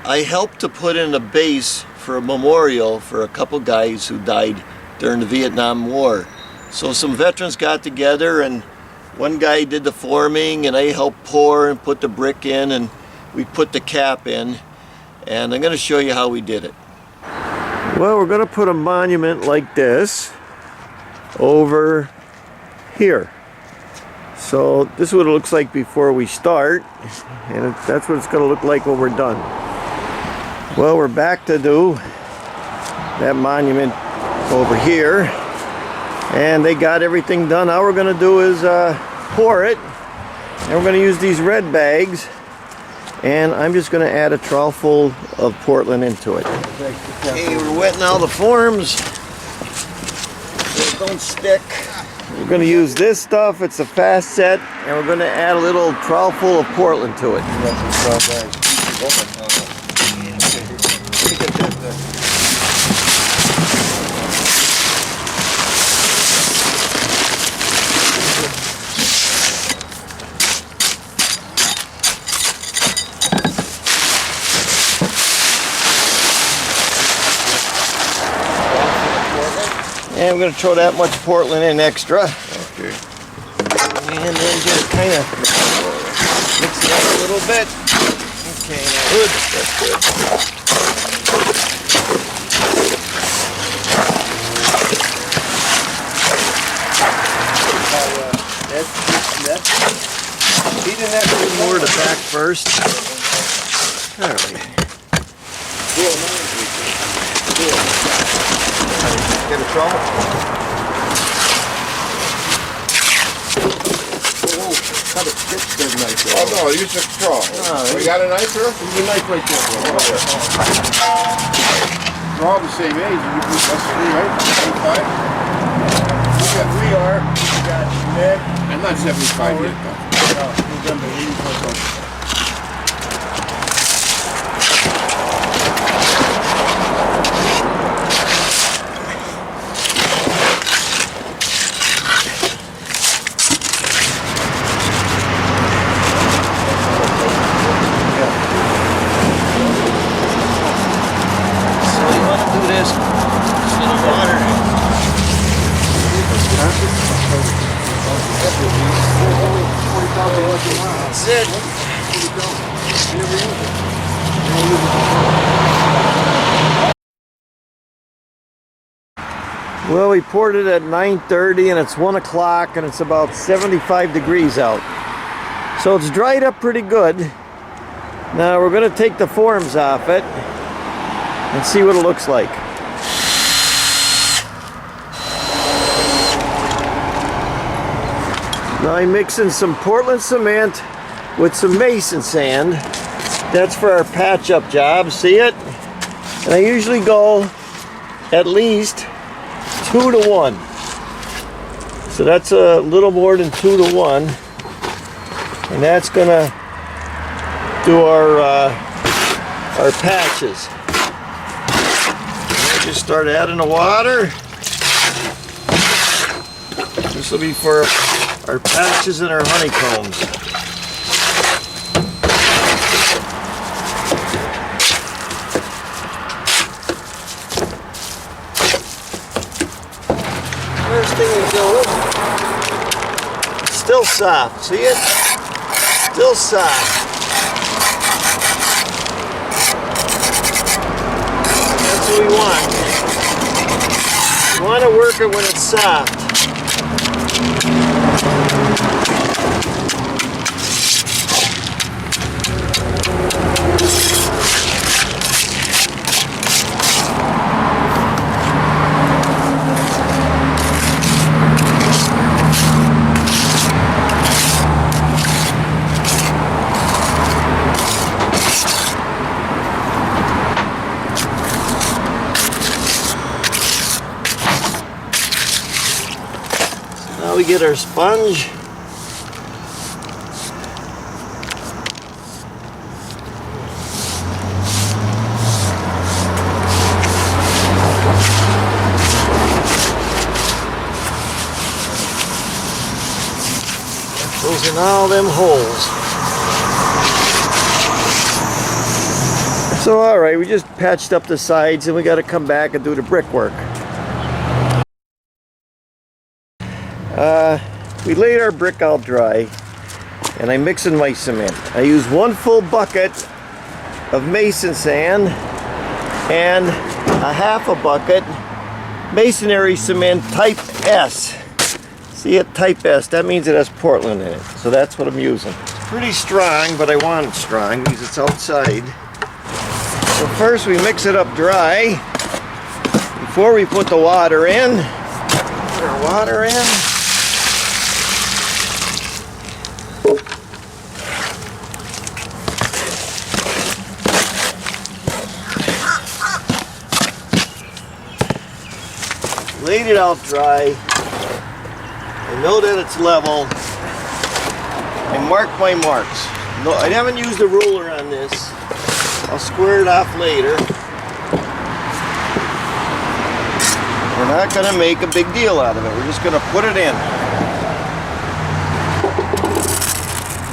I helped to put in a base for a memorial for a couple guys who died during the Vietnam War. So some veterans got together, and one guy did the forming, and I helped pour and put the brick in, and we put the cap in. And I'm going to show you how we did it. Well, we're going to put a monument like this over here. So this is what it looks like before we start, and that's what it's going to look like when we're done. Well, we're back to do that monument over here, and they got everything done. All we're going to do is pour it, and we're going to use these red bags, and I'm just going to add a trowel full of Portland into it. Okay, we're wetting all the forms so it don't stick. We're going to use this stuff. It's a fast set, and we're going to add a little trowel full of Portland to it. And we're going to throw that much Portland in extra. Okay. And then just kind of mix it up a little bit. Okay, now good. That's good. Feeding that a little more to the back first. All right. Get a trowel. Whoa, cut it. Good knife there. Oh no, use a trowel. You got a knife here? There's a knife right there. We're all the same age. That's 3, right? 75? We are. We got Nick. I'm not 75 yet, though. No, November 84. That's it. Well, we poured it at 9:30 and it's 1 o'clock and it's about 75 degrees out. So it's dried up pretty good. Now we're going to take the forms off it and see what it looks like. Now I'm mixing some Portland cement with some Mason sand. That's for our patch-up job, see it? And I usually go at least 2 to 1. So that's a little more than 2 to 1. And that's gonna do our patches. And just start adding the water. This will be for our patches and our honeycombs. First thing we do, it's still soft, see it? Still soft. That's what we want. You want to work it when it's soft. Now we get our sponge. Those in all them holes. So alright, we just patched up the sides and we got to come back and do the brickwork. We laid our brick out dry and I'm mixing my cement. I use 1 full bucket of mason sand and a half a bucket masonry cement type S. See it, type S, that means it has Portland in it. So that's what I'm using. It's pretty strong, but I want it strong because it's outside. So first we mix it up dry before we put the water in. Put our water in. Laid it out dry. I know that it's level. I marked my marks. No, I haven't used a ruler on this. I'll square it off later. We're not going to make a big deal out of it. We're just going to put it in.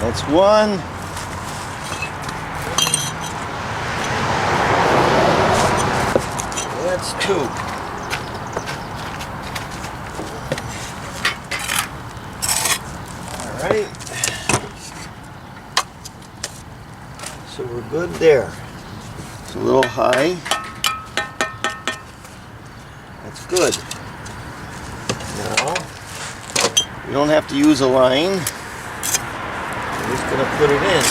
That's 1. That's 2. Alright. So we're good there. It's a little high. That's good. Now, we don't have to use a line. We're just going to put it in.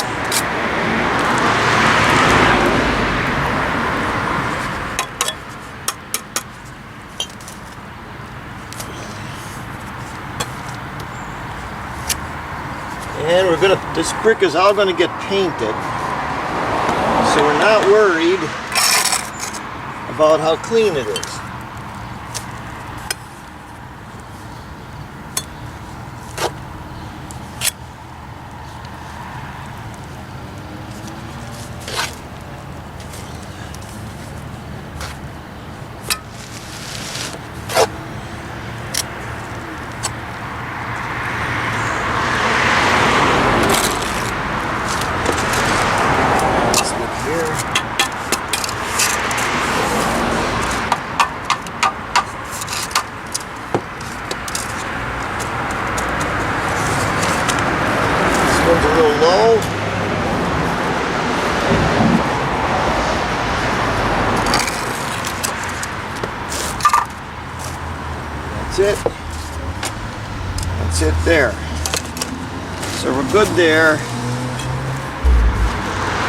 And we're going to, this brick is all going to get painted. So we're not worried about how clean it is. A little low. That's it. That's it there. So we're good there.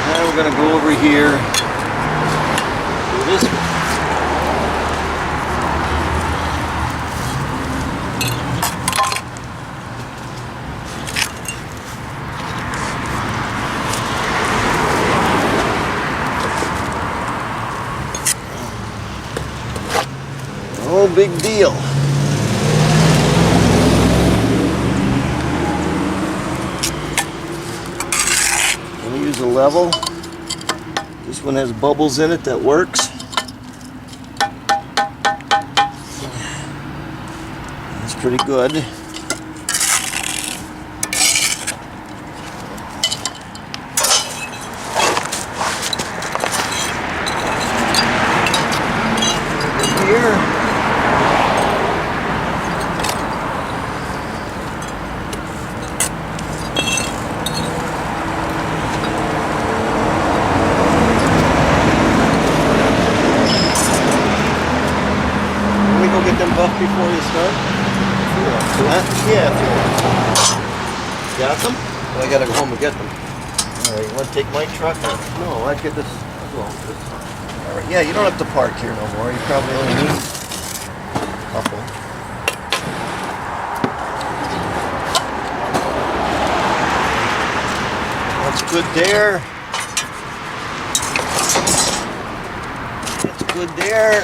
Now we're going to go over here. Do this one. No big deal. I'm going to use a level. This one has bubbles in it that works. That's pretty good. Here. Get them buff before you start? Yeah, if you want. Got them? Well, I gotta go home and get them. Alright, you want to take my truck? No, I'd get this. I'll go home with this. Alright, yeah, you don't have to park here no more. You probably only need a couple. That's good there. That's good there.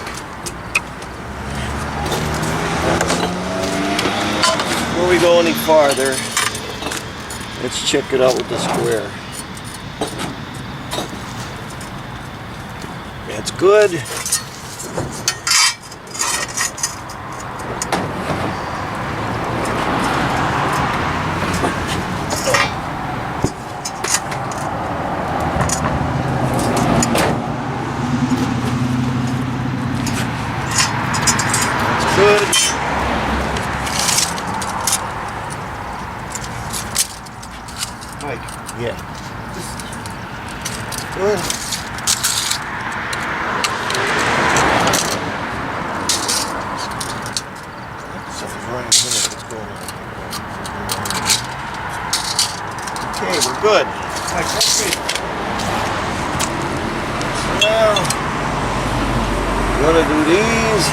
Before we go any farther, let's check it out with the square. That's good. Mike. Yeah. Good. Something's running here. What's going on? Okay, we're good. Mike, that's me. Now, I'm gonna do these.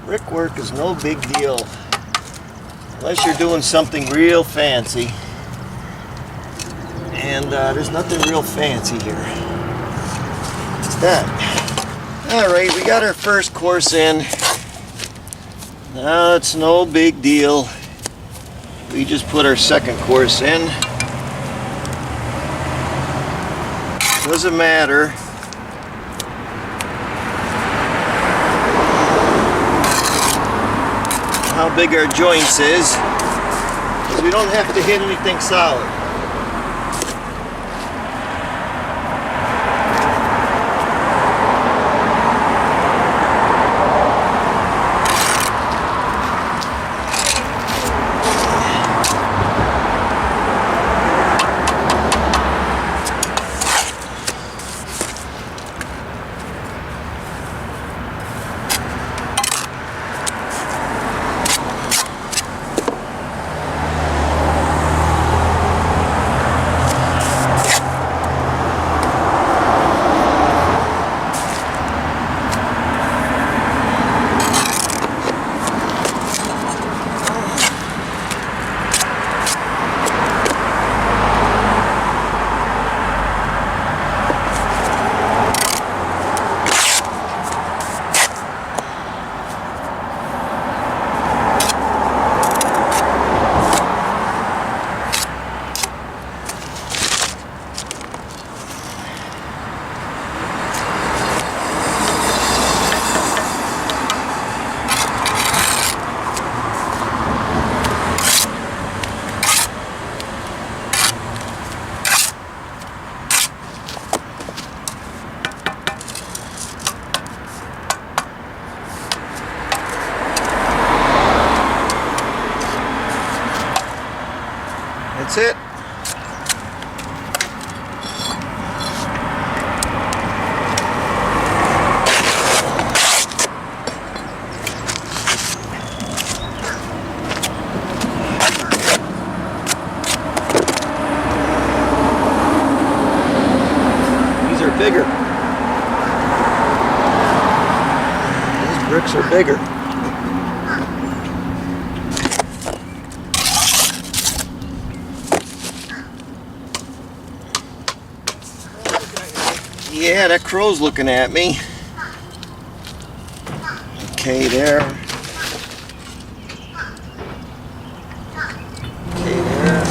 Brickwork is no big deal unless you're doing something real fancy, and there's nothing real fancy here. It's that. Alright, we got our first course in. Now it's no big deal. We just put our second course in. Doesn't matter. How big our joints is, because we don't have to hit anything solid. That's it. These are bigger. These bricks are bigger. Yeah, that crow's looking at me. Okay, there. Okay, there.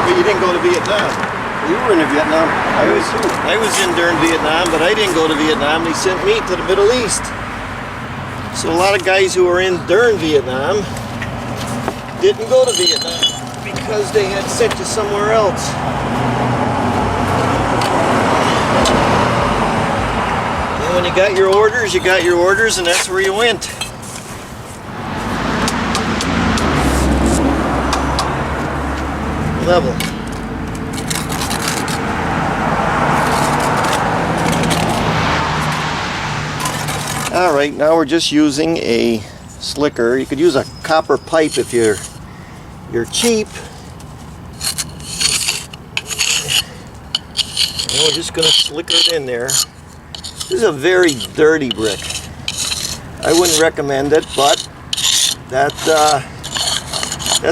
Well, you didn't go to Vietnam. You were in Vietnam. I was in during Vietnam, but I didn't go to Vietnam. They sent me to the Middle East. So a lot of guys who were in during Vietnam didn't go to Vietnam because they had sent you somewhere else. And when you got your orders, and that's where you went. Level. Alright, now we're just using a slicker. You could use a copper pipe if you're cheap. And we're just going to slicker it in there. This is a very dirty brick. I wouldn't recommend it, but that's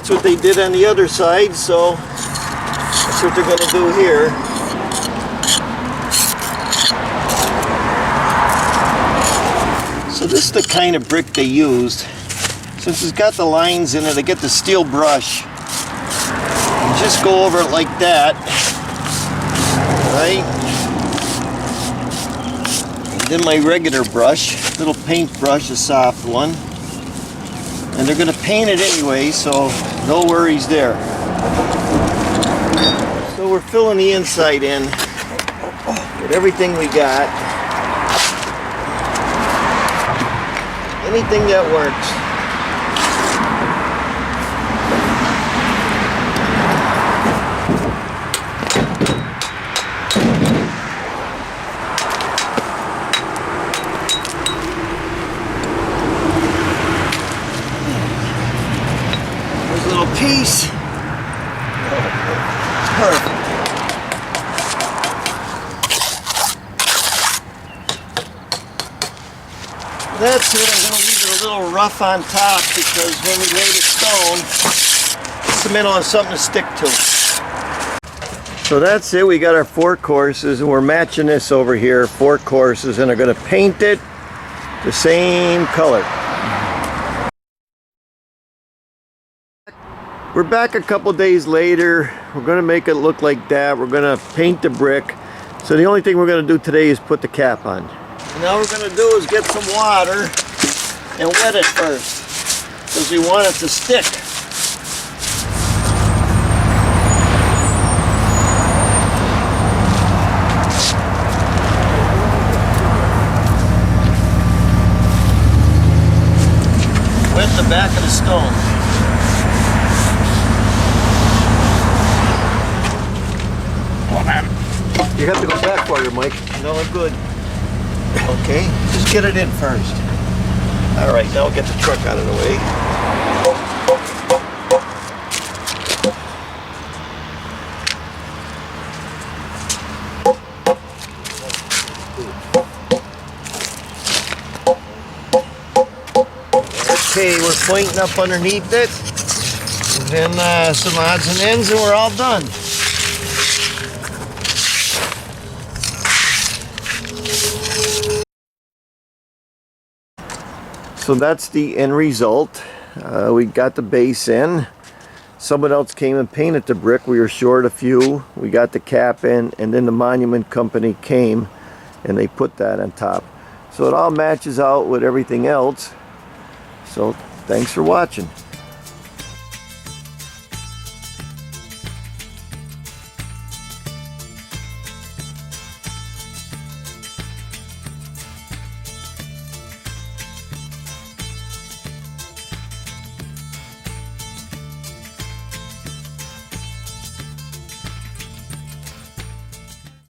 what they did on the other side, so that's what they're going to do here. So this is the kind of brick they used. Since it's got the lines in it, I get the steel brush and just go over it like that, right? And then my regular brush, little paint brush, a soft one. And they're going to paint it anyway, so no worries there. So we're filling the inside in with everything we got. Anything that works. There's a little piece. Perfect. That's it. I'm going to leave it a little rough on top because when we lay the stone, the cement will have something to stick to. So that's it. We got our 4 courses and we're matching this over here, 4 courses, and I'm going to paint it the same color. We're back a couple days later. We're going to make it look like that. We're going to paint the brick. So the only thing we're going to do today is put the cap on. Now we're going to do is get some water and wet it first because we want it to stick. Wet the back of the stone. You have to go back farther, Mike. No, I'm good. Okay, just get it in first. All right, now we'll get the truck out of the way. Okay, we're pointing up underneath it. And then some odds and ends and we're all done. So that's the end result. We got the base in. Someone else came and painted the brick. We were short a few. We got the cap in, and then the monument company came and they put that on top. So it all matches out with everything else. So thanks for watching.